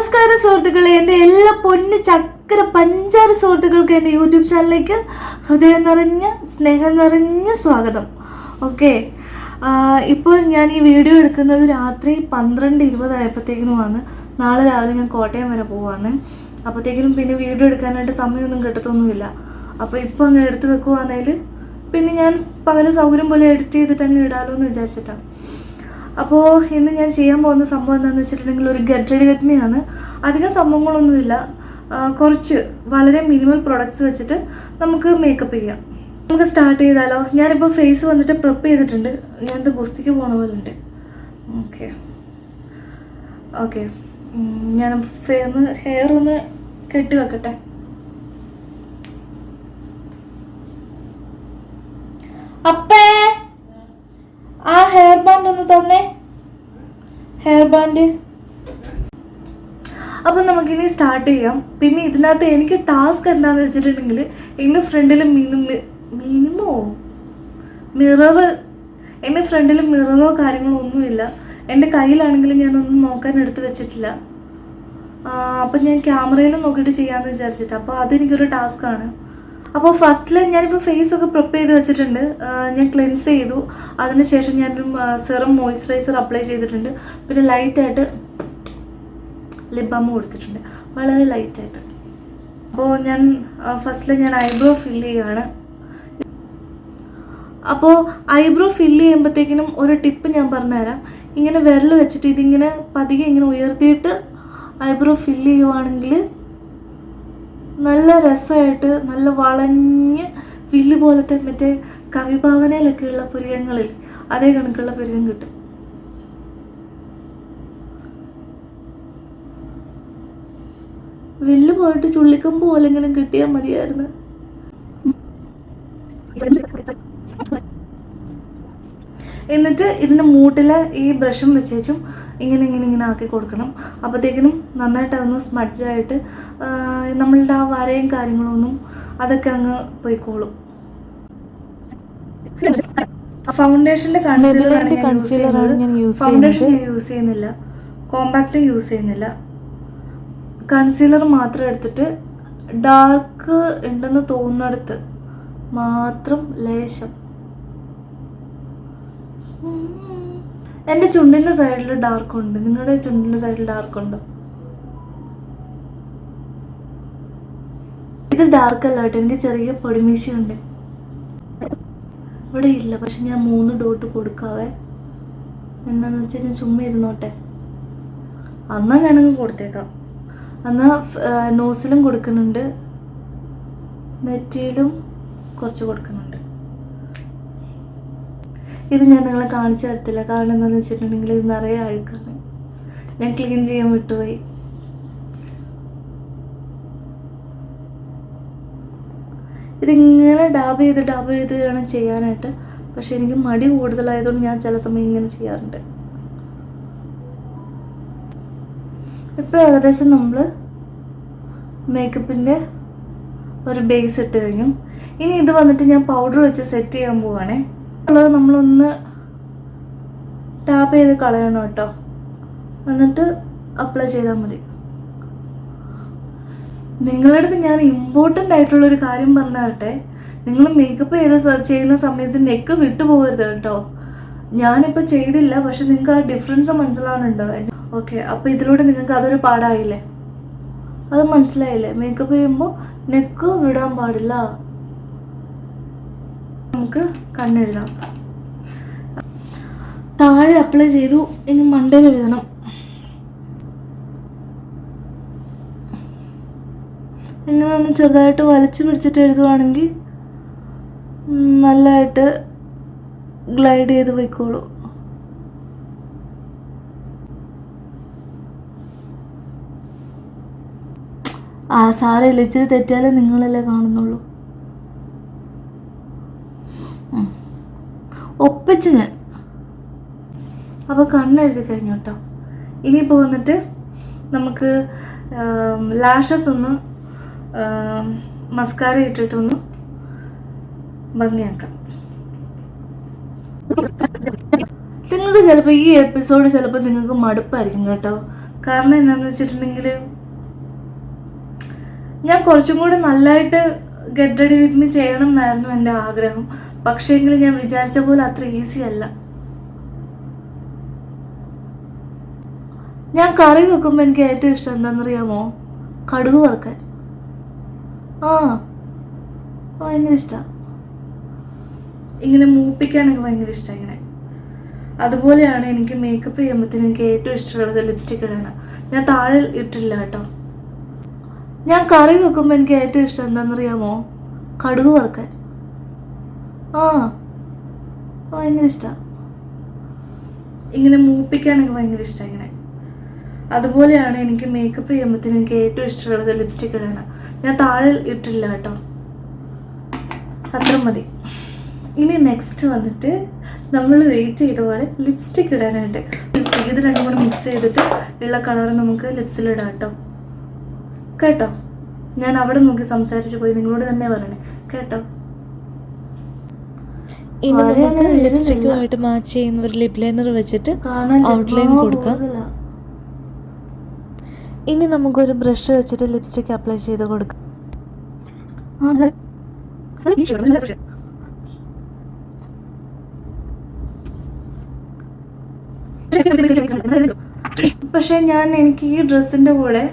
നമസ്കാരം സുഹൃത്തുക്കളെ, എൻ്റെ എല്ലാ പൊന്ന് ചക്കര പഞ്ചാര സുഹൃത്തുക്കൾക്ക് എൻ്റെ യൂട്യൂബ് ചാനലിലേക്ക് ഹൃദയം നിറഞ്ഞ സ്നേഹം നിറഞ്ഞ സ്വാഗതം. ഓക്കെ, ഇപ്പോൾ ഞാൻ ഈ വീഡിയോ എടുക്കുന്നത് രാത്രി 12:20 ആയപ്പോഴത്തേക്കിനുമാണ്. നാളെ രാവിലെ ഞാൻ കോട്ടയം വരെ പോവാന്ന്. അപ്പോഴത്തേക്കിനും പിന്നെ വീഡിയോ എടുക്കാനായിട്ട് സമയമൊന്നും കിട്ടത്തൊന്നുമില്ല. അപ്പോൾ ഇപ്പോൾ അങ്ങ് എടുത്ത് വെക്കുവാണെങ്കിൽ പിന്നെ ഞാൻ പകല് സൗകര്യം പോലെ എഡിറ്റ് ചെയ്തിട്ട് അങ്ങ് ഇടാമല്ലോ എന്ന് വിചാരിച്ചിട്ടാണ്. അപ്പോൾ ഇന്ന് ഞാൻ ചെയ്യാൻ പോകുന്ന സംഭവം എന്താണെന്ന് വെച്ചിട്ടുണ്ടെങ്കിൽ ഒരു ഗെറ്റ് റെഡി വിത്ത് മീ ആണ്. അധികം സംഭവങ്ങളൊന്നുമില്ല, കുറച്ച് വളരെ മിനിമൽ പ്രൊഡക്ട്സ് വെച്ചിട്ട് നമുക്ക് മേക്കപ്പ് ചെയ്യാം. നമുക്ക് സ്റ്റാർട്ട് ചെയ്താലോ? ഞാനിപ്പോൾ ഫേസ് വന്നിട്ട് പ്രിപ്പ് ചെയ്തിട്ടുണ്ട്. ഞാനിത് ഗുസ്തിക്ക് പോണ പോലെ ഉണ്ട്. ഓക്കെ ഓക്കെ ഞാൻ ഹെയർ ഒന്ന് കെട്ടി വെക്കട്ടെ. അപ്പേ ആ ഹെയർ ബാൻഡ് ഒന്ന് തന്നെ, ഹെയർ ബാൻഡ്. അപ്പം നമുക്കിനി സ്റ്റാർട്ട് ചെയ്യാം. പിന്നെ ഇതിനകത്ത് എനിക്ക് ടാസ്ക് എന്താണെന്ന് വെച്ചിട്ടുണ്ടെങ്കിൽ എൻ്റെ ഫ്രണ്ടിൽ എൻ്റെ ഫ്രണ്ടിൽ മിററോ കാര്യങ്ങളോ ഒന്നുമില്ല. എൻ്റെ കയ്യിലാണെങ്കിലും ഞാനൊന്നും നോക്കാൻ എടുത്ത് വെച്ചിട്ടില്ല. അപ്പം ഞാൻ ക്യാമറയിലും നോക്കിയിട്ട് ചെയ്യാമെന്ന് വിചാരിച്ചിട്ട്. അപ്പോൾ അതെനിക്കൊരു ടാസ്ക്കാണ്. അപ്പോൾ ഫസ്റ്റിൽ ഞാനിപ്പോൾ ഫേസൊക്കെ പ്രിപ്പ് ചെയ്ത് വെച്ചിട്ടുണ്ട്. ഞാൻ ക്ലെൻസ് ചെയ്തു. അതിനുശേഷം ഞാനൊരു സെറം മോയ്സ്ചറൈസർ അപ്ലൈ ചെയ്തിട്ടുണ്ട്. പിന്നെ ലൈറ്റായിട്ട് ലിപ് ബാം കൊടുത്തിട്ടുണ്ട്, വളരെ ലൈറ്റായിട്ട്. അപ്പോൾ ഞാൻ ഫസ്റ്റിൽ ഞാൻ ഐബ്രോ ഫില്ല് ചെയ്യുകയാണ്. അപ്പോൾ ഐബ്രോ ഫില്ല് ചെയ്യുമ്പോഴത്തേക്കിനും ഒരു ടിപ്പ് ഞാൻ പറഞ്ഞുതരാം. ഇങ്ങനെ വിരൽ വെച്ചിട്ട് ഇതിങ്ങനെ പതിയെ ഇങ്ങനെ ഉയർത്തിയിട്ട് ഐബ്രോ ഫില്ല് ചെയ്യുവാണെങ്കിൽ നല്ല രസമായിട്ട്, നല്ല വളഞ്ഞ് വില്ല് പോലത്തെ മറ്റേ കവിഭാവനയിലൊക്കെയുള്ള പുരികങ്ങളിൽ അതേ കണക്കുള്ള പുരികം കിട്ടും. വില്ല് പോയിട്ട് ചുള്ളിക്കമ്പ് പോലെങ്കിലും കിട്ടിയാൽ മതിയായിരുന്നു. എന്നിട്ട് ഇതിൻ്റെ മൂട്ടിൽ ഈ ബ്രഷും വെച്ചേച്ചും ഇങ്ങനെ ആക്കി കൊടുക്കണം. അപ്പോഴത്തേക്കിനും നന്നായിട്ട് അതൊന്ന് സ്മഡ്ജായിട്ട് നമ്മളുടെ ആ വരയും കാര്യങ്ങളൊന്നും അതൊക്കെ അങ്ങ് പോയിക്കോളും. ഫൗണ്ടേഷൻ്റെ കൺസീലറാണ് ഞാൻ യൂസ് ചെയ്യുന്നില്ല, കോമ്പാക്റ്റ് യൂസ് ചെയ്യുന്നില്ല. കൺസീലർ മാത്രം എടുത്തിട്ട് ഡാർക്ക് ഉണ്ടെന്ന് തോന്നുന്നിടത്ത് മാത്രം ലേശം. എൻ്റെ ചുണ്ടിൻ്റെ സൈഡിൽ ഡാർക്ക് ഉണ്ട്. നിങ്ങളുടെ ചുണ്ടിൻ്റെ സൈഡിൽ ഡാർക്ക് ഉണ്ടോ? ഇത് ഡാർക്ക് അല്ല കേട്ടോ, എനിക്ക് ചെറിയ പൊടിമീശയുണ്ട്. ഇവിടെ ഇല്ല, പക്ഷെ ഞാൻ 3 ഡോട്ട് കൊടുക്കാവേ. എന്നാന്ന് വെച്ചാൽ ഞാൻ ചുമ്മാ ഇരുന്നോട്ടെ. എന്നാൽ ഞാനങ്ങ് കൊടുത്തേക്കാം. എന്നാൽ നോസിലും കൊടുക്കുന്നുണ്ട്, നെറ്റിയിലും കുറച്ച് കൊടുക്കുന്നുണ്ട്. ഇത് ഞാൻ നിങ്ങളെ കാണിച്ചു തരത്തില്ല, കാരണം എന്താണെന്ന് വെച്ചിട്ടുണ്ടെങ്കിൽ ഇത് നിറയെ അഴുക്കാണ്. ഞാൻ ക്ലീൻ ചെയ്യാൻ വിട്ടുപോയി. ഇതിങ്ങനെ ഡാബ് ചെയ്ത് വേണം ചെയ്യാനായിട്ട്. പക്ഷെ എനിക്ക് മടി കൂടുതലായതുകൊണ്ട് ഞാൻ ചില സമയം ഇങ്ങനെ ചെയ്യാറുണ്ട്. ഇപ്പോൾ ഏകദേശം നമ്മൾ മേക്കപ്പിൻ്റെ ഒരു ബേസ് ഇട്ട് കഴിഞ്ഞു. ഇനി ഇത് വന്നിട്ട് ഞാൻ പൗഡർ വെച്ച് സെറ്റ് ചെയ്യാൻ പോവുകയാണേ. ഉള്ളത് നമ്മളൊന്ന് ടാപ്പ് ചെയ്ത് കളയണം കേട്ടോ, എന്നിട്ട് അപ്ലൈ ചെയ്താൽ മതി. നിങ്ങളുടെ അടുത്ത് ഞാൻ ഇമ്പോർട്ടൻ്റ് ആയിട്ടുള്ളൊരു കാര്യം പറഞ്ഞു തരട്ടെ. നിങ്ങൾ മേക്കപ്പ് ചെയ്യുന്ന സമയത്ത് നെക്ക് വിട്ടുപോകരുത് കേട്ടോ. ഞാനിപ്പോൾ ചെയ്തില്ല, പക്ഷെ നിങ്ങൾക്ക് ആ ഡിഫറൻസ് മനസ്സിലാവുന്നുണ്ടോ? ഓക്കെ, അപ്പോൾ ഇതിലൂടെ നിങ്ങൾക്ക് അതൊരു പാടായില്ലേ? അത് മനസ്സിലായില്ലേ? മേക്കപ്പ് ചെയ്യുമ്പോൾ നെക്ക് വിടാൻ പാടില്ല. നമുക്ക് കണ്ണെഴുതാം. താഴെ അപ്ലൈ ചെയ്തു, ഇനി മണ്ടയിൽ എഴുതണം. ഇങ്ങനെ ഒന്ന് ചെറുതായിട്ട് വലിച്ചു പിടിച്ചിട്ട് എഴുതുവാണെങ്കിൽ നല്ലതായിട്ട് ഗ്ലൈഡ് ചെയ്ത് പോയിക്കോളൂ. സാരമില്ല, ഇച്ചിരി തെറ്റിയാലേ നിങ്ങളല്ലേ കാണുന്നുള്ളൂ. ഒപ്പിച്ച് ഞാൻ അപ്പോൾ കണ്ണെഴുതി കഴിഞ്ഞു കേട്ടോ. ഇനിയിപ്പോൾ വന്നിട്ട് നമുക്ക് ലാഷസ് ഒന്ന് മസ്കാര ഇട്ടിട്ടൊന്ന് ഭംഗിയാക്കാം. നിങ്ങൾക്ക് ചിലപ്പോൾ ഈ എപ്പിസോഡ് നിങ്ങൾക്ക് മടുപ്പായിരിക്കും കേട്ടോ. കാരണം എന്താണെന്ന് വെച്ചിട്ടുണ്ടെങ്കിൽ ഞാൻ കുറച്ചും കൂടി നല്ലതായിട്ട് ഗെറ്റ് റെഡി വിത്ത് മീ ചെയ്യണം എന്നായിരുന്നു എൻ്റെ ആഗ്രഹം. പക്ഷേങ്കിൽ ഞാൻ വിചാരിച്ച പോലെ അത്ര ഈസി അല്ല. ഞാൻ കറി വെക്കുമ്പോൾ എനിക്ക് ഏറ്റവും ഇഷ്ടം എന്താണെന്നറിയാമോ? കടുക് വറുക്കാൻ. ഭയങ്കര ഇഷ്ടമാണ്. ഇങ്ങനെ മൂപ്പിക്കാനൊക്കെ ഭയങ്കര ഇഷ്ടമാണ് ഇങ്ങനെ. അതുപോലെയാണ് എനിക്ക് മേക്കപ്പ് ചെയ്യുമ്പോഴത്തേനും എനിക്ക് ഏറ്റവും ഇഷ്ടമുള്ളത് ലിപ്സ്റ്റിക് ഇടാനാണ്. ഞാൻ താഴെ ഇട്ടില്ല കേട്ടോ. ഞാൻ കറി വെക്കുമ്പോൾ എനിക്ക് ഏറ്റവും ഇഷ്ടം എന്താണെന്നറിയാമോ? കടുക് വറുക്കാൻ. ഭയങ്കര ഇഷ്ടമാണ്. ഇങ്ങനെ മൂപ്പിക്കാനൊക്കെ ഭയങ്കര ഇഷ്ടമാണ് ഇങ്ങനെ. അതുപോലെയാണ് എനിക്ക് മേക്കപ്പ് ചെയ്യുമ്പോഴത്തേനും എനിക്ക് ഏറ്റവും ഇഷ്ടമുള്ളത് ലിപ്സ്റ്റിക് ഇടാനാണ്. ഞാൻ താഴെ ഇട്ടില്ല കേട്ടോ. അത്ര മതി. ഇനി നെക്സ്റ്റ് വന്നിട്ട് നമ്മൾ വെയിറ്റ് ചെയ്ത പോലെ ലിപ്സ്റ്റിക് ഇടാനായിട്ട് ലിപ്സ്റ്റിക് ഇത് രണ്ടും കൂടെ മിക്സ് ചെയ്തിട്ട് ഉള്ള കളർ നമുക്ക് ലിപ്സിലിടാം കേട്ടോ. കേട്ടോ, ഞാൻ അവിടെ നോക്കി സംസാരിച്ച് പോയി, നിങ്ങളോട് തന്നെ പറയണേ കേട്ടോ. ഇനി നമുക്ക് ലിപ്സ്റ്റിക്കുമായിട്ട് മാച്ച് ചെയ്യുന്ന ഒരു ലിപ് ലൈനർ വെച്ചിട്ട് ഔട്ട്ലൈൻ കൊടുക്കാം. ഇനി നമുക്കൊരു ബ്രഷ് വെച്ചിട്ട് ലിപ്സ്റ്റിക് അപ്ലൈ ചെയ്ത് കൊടുക്കാം. പക്ഷെ എനിക്ക് ഈ ഡ്രസ്സിന്റെ കൂടെ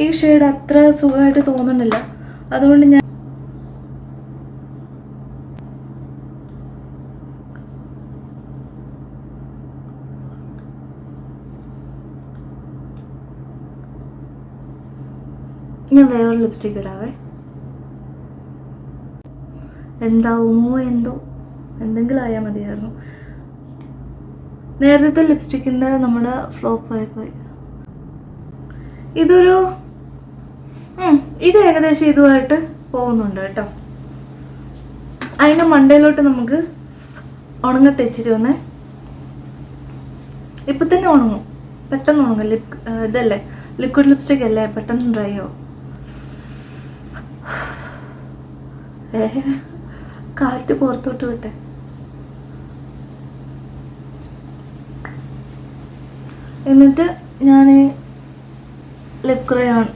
ഈ ഷെയ്ഡ് അത്ര സുഖമായിട്ട് തോന്നുന്നില്ല. അതുകൊണ്ട് ഞാൻ വേറൊരു ലിപ്സ്റ്റിക് ഇടാവേ. എന്താവുമോ എന്തോ, എന്തെങ്കിലും ആയാൽ മതിയായിരുന്നു. നേരത്തെ ലിപ്സ്റ്റിക്കിൻ്റെ നമ്മുടെ ഫ്ലോപ്പായി പോയി. ഇത് ഏകദേശം ഇതുമായിട്ട് പോകുന്നുണ്ട് കേട്ടോ. അതിൻ്റെ മണ്ടയിലോട്ട് നമുക്ക് ഉണങ്ങട്ടെ ഇച്ചിരി ഒന്നേ. ഇപ്പം തന്നെ ഉണങ്ങും, പെട്ടെന്ന് ഉണങ്ങും. ഇതല്ലേ ലിക്വിഡ് ലിപ്സ്റ്റിക് അല്ലേ, പെട്ടെന്ന് ഡ്രൈ ആവും. കാറ്റ് പുറത്തോട്ട് വിട്ടെ. എന്നിട്ട് ഞാൻ ലിപ് ക്രയോൺ,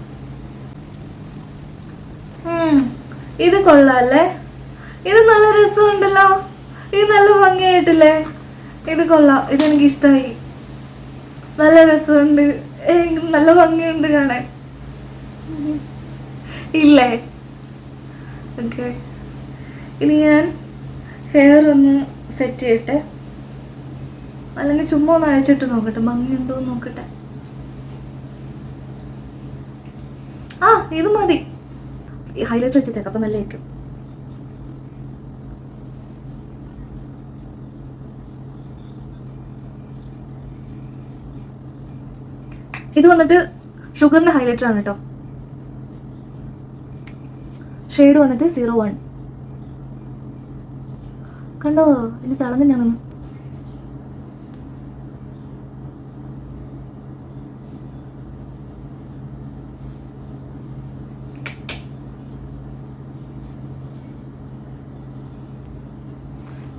ഇത് കൊള്ളാല്ലേ, ഇത് നല്ല രസമുണ്ടല്ലോ, ഇത് നല്ല ഭംഗിയായിട്ടില്ലേ, ഇത് കൊള്ളാം, ഇതെനിക്ക് ഇഷ്ടമായി, നല്ല രസമുണ്ട്, നല്ല ഭംഗിയുണ്ട് കാണാൻ, ഇല്ലേ? ഓക്കെ, ഇനി ഞാൻ ഹെയർ ഒന്ന് സെറ്റ് ചെയ്യട്ടെ, അല്ലെങ്കിൽ ചുമ്മാ ഒന്ന് അഴിച്ചിട്ട് നോക്കട്ടെ, ഭംഗിയുണ്ടോ എന്ന് നോക്കട്ടെ. ഇത് മതി. ഈ ഹൈലൈറ്റർ വെച്ചിട്ടേക്കാം, അപ്പം നല്ലതായിരിക്കും. ഇത് വന്നിട്ട് ഷുഗറിന്റെ ഹൈലൈറ്റർ ആണ് കേട്ടോ. ഷെയ്ഡ് വന്നിട്ട് 01. കണ്ടോ, ഇനി തിളങ്ങും ഞാൻ നിന്ന്.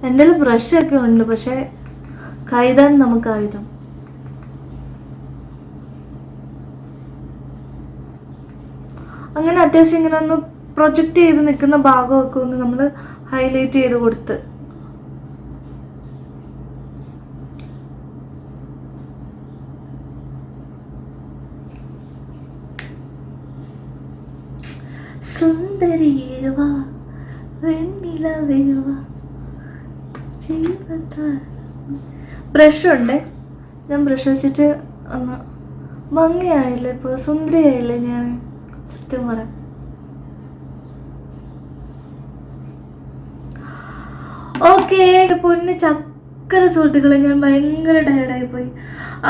എൻ്റെ ബ്രഷൊക്കെ ഉണ്ട്, പക്ഷെ കൈതാണ് നമുക്ക് ആയുധം. അങ്ങനെ അത്യാവശ്യം ഇങ്ങനെ ഒന്ന് പ്രൊജക്റ്റ് ചെയ്ത് നിൽക്കുന്ന ഭാഗമൊക്കെ ഒന്ന് നമ്മൾ ഹൈലൈറ്റ് ചെയ്ത് കൊടുത്ത് സുന്ദരിയേവാ വെണ്ണിലവേവാ ജീവതാ. ബ്രഷ് ഉണ്ട്, ഞാൻ ബ്രഷ് വെച്ചിട്ട് ഒന്ന് ഭംഗിയായില്ലേ, ഇപ്പോൾ സുന്ദരിയായില്ലേ ഞാൻ, സത്യം പറയാം. ഓക്കെ പൊന്ന് ചക്കര സുഹൃത്തുക്കളെ, ഞാൻ ഭയങ്കര ടയർഡായി പോയി.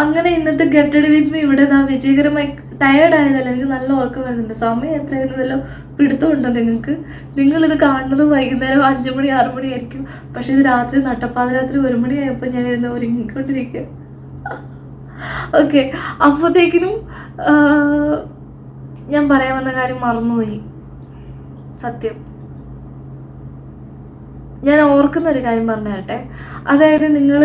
അങ്ങനെ ഇന്നത്തെ ഗെറ്റ് റെഡി വിത്ത് മീ ഇവിടെ വിജയകരമായി. ടയർഡായതല്ല, എനിക്ക് നല്ല ഉറക്കം വരുന്നുണ്ട്. സമയം എത്രയായിരുന്നു വല്ല പിടുത്തമുണ്ടോ നിങ്ങൾക്ക്? നിങ്ങളിത് കാണുന്നത് വൈകുന്നേരം 5 മണി 6 മണി ആയിരിക്കും, പക്ഷെ ഇത് രാത്രി നട്ടപ്പാതിരാത്രി 1 മണിയായപ്പോൾ ഞാൻ ഇരുന്ന് ഒരുങ്ങിക്കൊണ്ടിരിക്കുക. ഓക്കെ, അപ്പോഴത്തേക്കിനും ഞാൻ പറയാൻ വന്ന കാര്യം മറന്നുപോയി. സത്യം, ഞാൻ ഓർക്കുന്ന ഒരു കാര്യം പറഞ്ഞു തരട്ടെ. അതായത് നിങ്ങൾ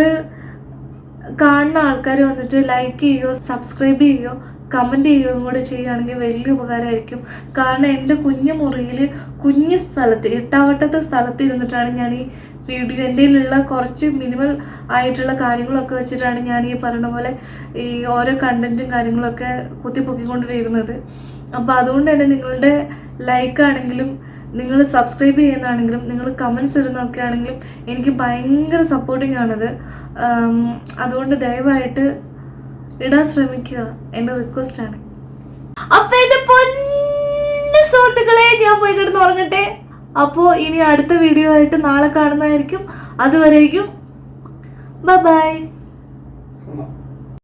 കാണുന്ന ആൾക്കാർ വന്നിട്ട് ലൈക്ക് ചെയ്യുകയോ സബ്സ്ക്രൈബ് ചെയ്യുകയോ കമൻറ്റ് ചെയ്യുകയും കൂടെ ചെയ്യുകയാണെങ്കിൽ വലിയ ഉപകാരമായിരിക്കും. കാരണം എൻ്റെ കുഞ്ഞു മുറിയിൽ കുഞ്ഞു സ്ഥലത്ത് ഇട്ടാവട്ടത്തെ സ്ഥലത്ത് ഇരുന്നിട്ടാണ് ഞാൻ ഈ വീഡിയോ എൻ്റെ കയ്യിലുള്ള കുറച്ച് മിനിമൽ ആയിട്ടുള്ള കാര്യങ്ങളൊക്കെ വെച്ചിട്ടാണ് ഞാൻ ഈ പറഞ്ഞ പോലെ ഈ ഓരോ കണ്ടൻറ്റും കാര്യങ്ങളൊക്കെ കുത്തിപ്പൊക്കിക്കൊണ്ട് വരുന്നത്. അപ്പോൾ അതുകൊണ്ട് തന്നെ നിങ്ങളുടെ ലൈക്കാണെങ്കിലും നിങ്ങൾ സബ്സ്ക്രൈബ് ചെയ്യുന്നതാണെങ്കിലും നിങ്ങൾ കമൻറ്റ്സ് ഇടുന്നതൊക്കെ ആണെങ്കിലും എനിക്ക് ഭയങ്കര സപ്പോർട്ടിങ് ആണത്. അതുകൊണ്ട് ദയവായിട്ട് ഇടാൻ ശ്രമിക്കുക, എൻ്റെ റിക്വസ്റ്റാണ്. അപ്പം എൻ്റെ പൊന്നു സുഹൃത്തുക്കളെ, ഞാൻ പോയി കിടന്ന് ഉറങ്ങട്ടെ. അപ്പോൾ ഇനി അടുത്ത വീഡിയോ ആയിട്ട് നാളെ കാണുന്നതായിരിക്കും. അതുവരേക്കും ബൈ ബൈ.